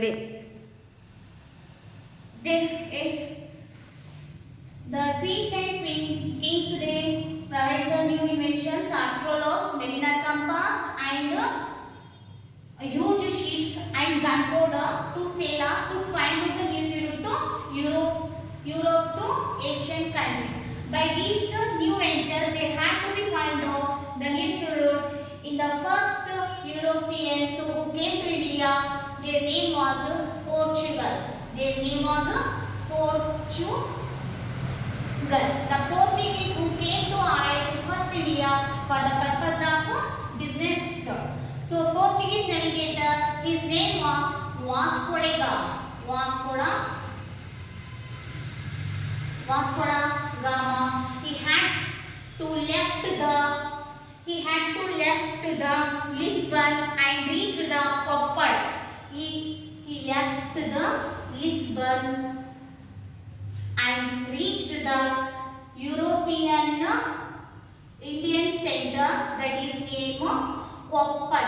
This is the Queens and Kings. They provide the new inventions, astrolabes, Melina compass, and huge ships and gunpowder to sailors to find the news route to Europe to Asian countries. By these new ventures, they had to be find out the news route. In the first Europeans who came to India, their name was Portugal. Their name was Portugal. The Portuguese who came to arrive to first India for the purpose of business. So Portuguese navigator, his name was Vasco da Gama. Vasco da Gama. He had to left the Lisbon and reach the Copper. He left the Lisbon and reached the European Indian center, that is name Koppad.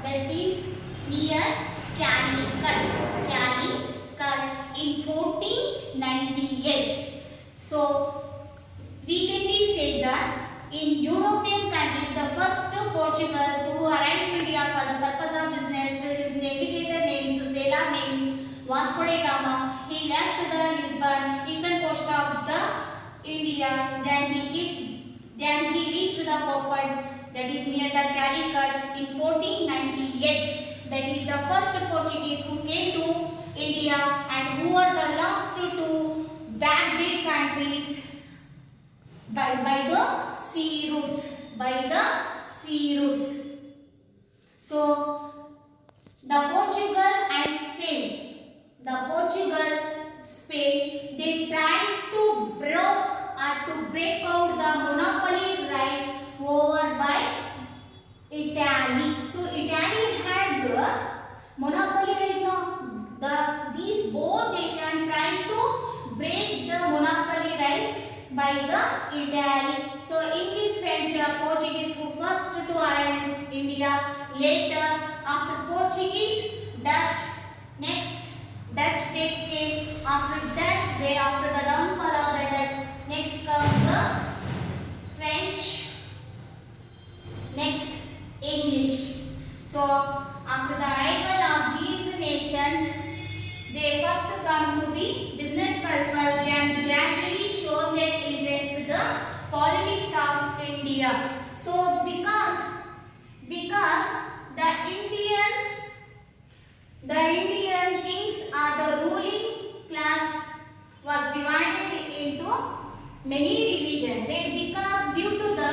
That is near Calicut in 1498. So we can be said that in European countries, the first Portuguese who arrived to India for the purpose of business, his navigator names, sailor names Vasco da Gama. He left the Lisbon, eastern coast of the India. Then he reached the Copper, that is near the Calicut in 1498. That is the first Portuguese who came to India and who were the last to back their countries by the sea routes. So the Portugal and Spain, they tried to break out the monopoly right over by Italy. So Italy had the monopoly right now. These both nations tried to break the monopoly right by the Italy. So in this venture, Portuguese who first to arrive in India, later after Portuguese, Dutch, next Dutch they came, after Dutch, after the downfall of the Dutch, next come the French, next English. So after the arrival of these nations, they first come to be business purpose and gradually show their interest to the politics of India. So because the Indian kings are the ruling class was divided into many divisions. Because due to the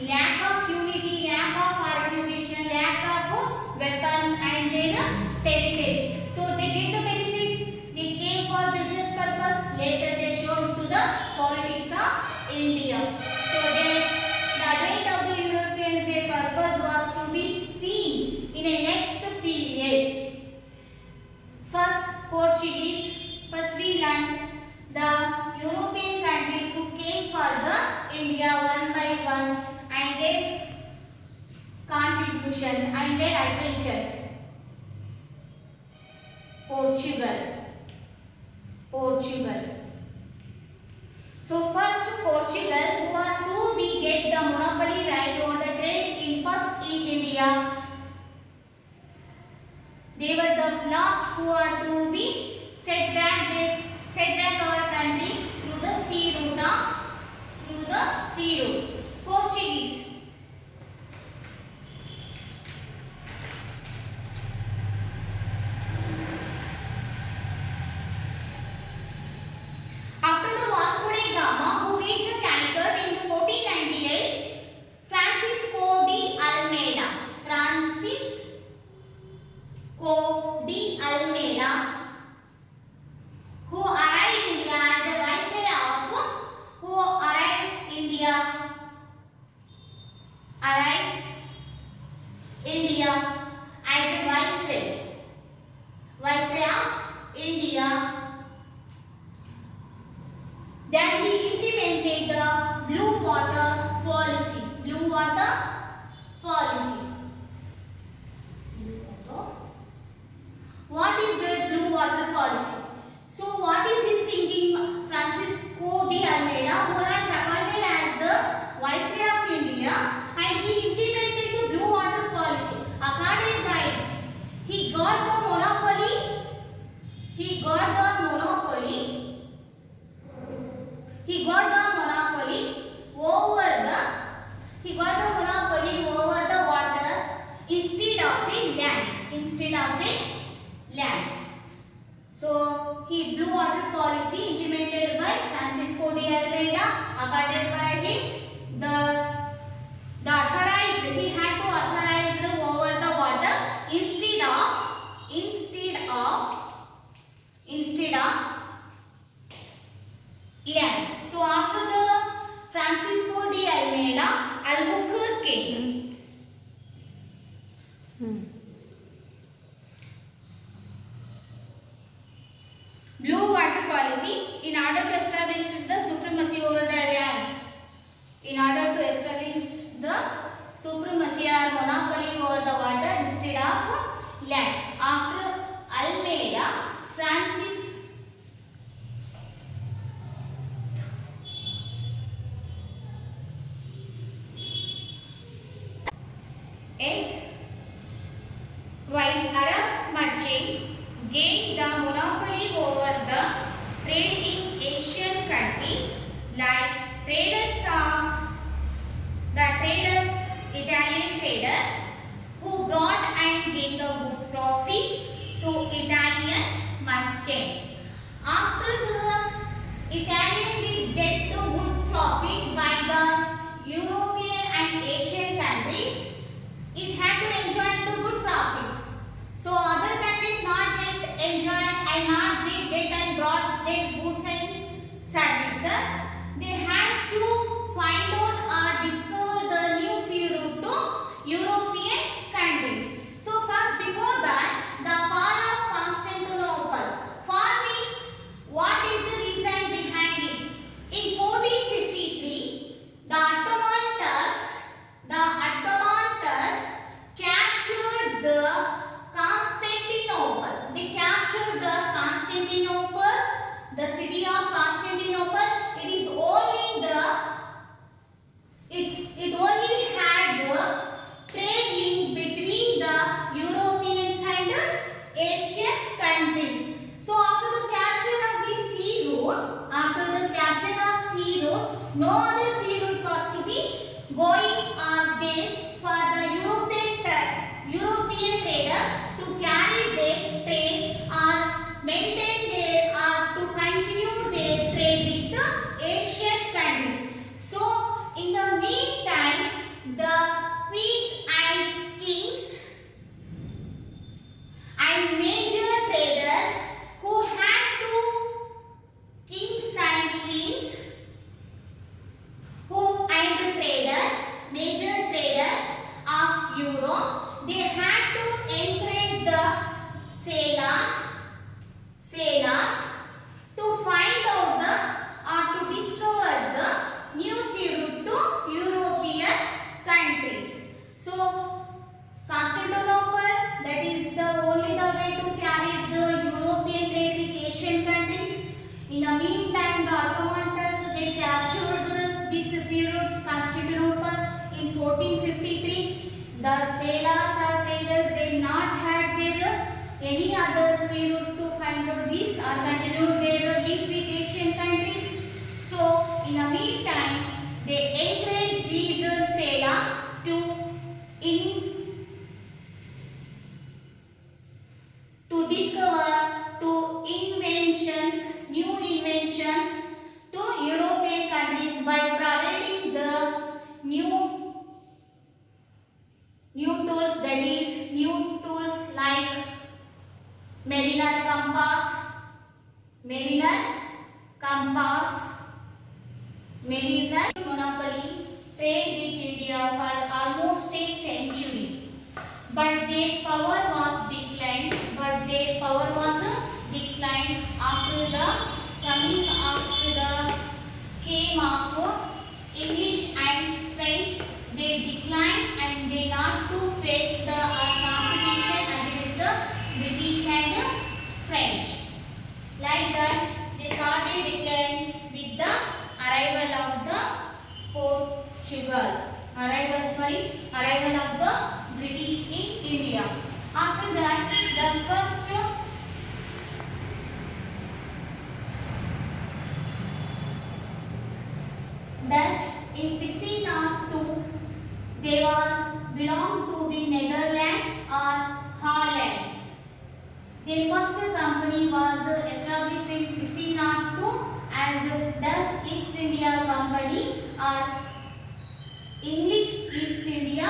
lack of unity, lack of organization, lack of weapons and their territory. So they get the benefit, they came for business purpose, later they showed to the politics of India. So the advent of the Europeans, their purpose was to be seen in a next period. First we learned the European countries who came for the India one by one and their contributions and their adventures. Portugal. So first Portugal, who are to be get the monopoly right over the trade in India. They were the last who are to be set back our country through the sea route. Portuguese. After the Vasco da Gama, who reached the Calicut in 1498, Francisco de Almeida, who arrived India as a viceroy of India. Then he implemented the blue water policy. Blue water instead of a land. So, blue water policy implemented by Francisco de Almeida, accorded by him the authorized, he had to authorize over the water instead of land. So after the Francisco de Almeida, Albuquerque. Blue water policy in order to establish the supremacy over the land. In order to establish the supremacy or monopoly over the water instead of land. After Almeida, Francis while Arab merchant gained the monopoly over the trade in Asian countries, like Italian traders, who brought and gained the good profit to Italian merchants. After the Italian did get the good profit by the European and Asian countries, it had to enjoy the good profit. So other countries not get enjoy and not they get and brought their goods and services. They had to find out or discover the new sea route to European countries. So first, before that, the fall of Constantinople. Fall means what is the reason behind it? In 1453, the Ottoman Turks captured the Constantinople. They captured the Constantinople, the city of Constantinople. It only had the trade link between the Europeans and the Asian countries. So after the capture of the sea route, no other sea route was to be going on there for the European traders to carry their trade or maintain their or to continue their trade with the Asian countries. So in the meantime, the queens and kings and major traders who had to kings and queens major traders of Europe, they had to encourage the sailors to find out or to discover the new sea route to European countries. So Constantinople, that is the only the way to carry the European trade with Asian countries. In the meantime, the Ottoman Turks, they captured this sea route Constantinople in 1453. The sailors or traders, they not had their any other sea route to find out this or continue their link with Asian countries. So in the meantime, they encouraged these sailors to discover new inventions to European countries by providing the new tools, that is new tools like mariner monopoly trade with India for almost a century, but their power was declined. After the coming after the came of English and French. They declined and they not to face the competition against the British and French. Like that, they started decline with the arrival of the arrival of the British in India. After that, the first Dutch in 1602, they belong to the Netherlands or Holland. Their first company was established in 1602 as Dutch East India Company or English East India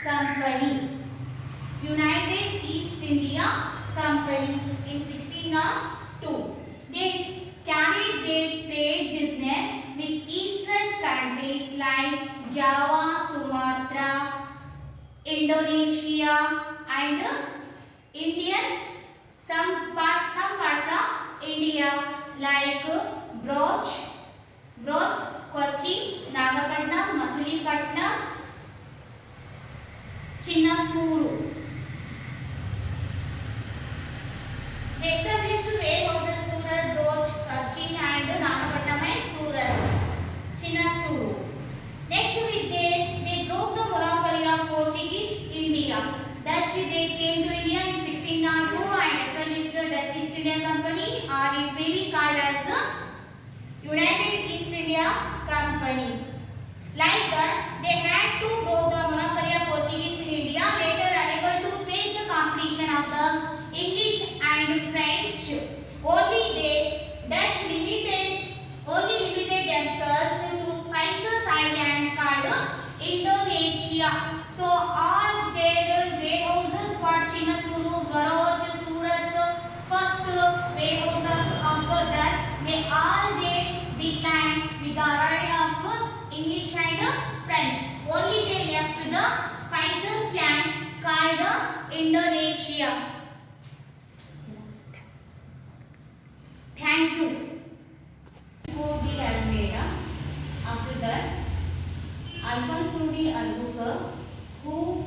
Company. United East India Company in 1602. They carried their trade business with eastern countries like Java, Sumatra, Indonesia and Indian some parts of India like Broch, Kochi, Nagapatnam, Masilipatnam, Chinnasuru. They established warehouses Surat, Broch, Kochi and Nagapatnam and Surat, Chinnasuru. Next with they broke the monopoly of Portuguese India. Dutch they came to India in 1602 and established the Dutch East India Company, or it may be called as the United East India Company. Like that, they had to broke the monopoly of Portuguese in India, later unable to face the competition of the English and French. Only Dutch limited themselves to spices island called Indonesia. So all their warehouses for Chinnasuru, Bharuch, Surat, first warehouse of that, they all declined with the arrival of English and French. Only they left the spices land called Indonesia. Thank you. De Almeida. After that, Alfonso de Albuquerque, who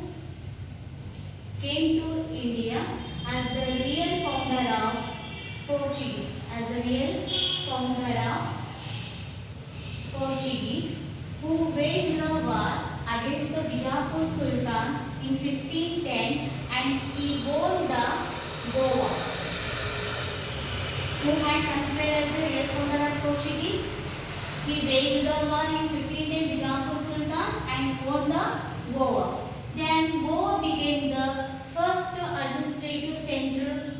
came to India as the real founder of Portuguese, who waged the war against the Bijapur Sultan in 1510 and he won the Goa. Who had considered as the real founder of Portuguese? He waged the war in 1510 Bijapur Sultan and won the Goa. Then Goa became the first administrative center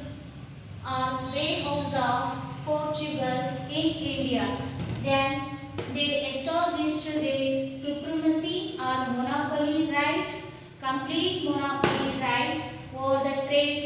or warehouse of Portugal in India. Then they established their supremacy or monopoly right, complete monopoly right over the trade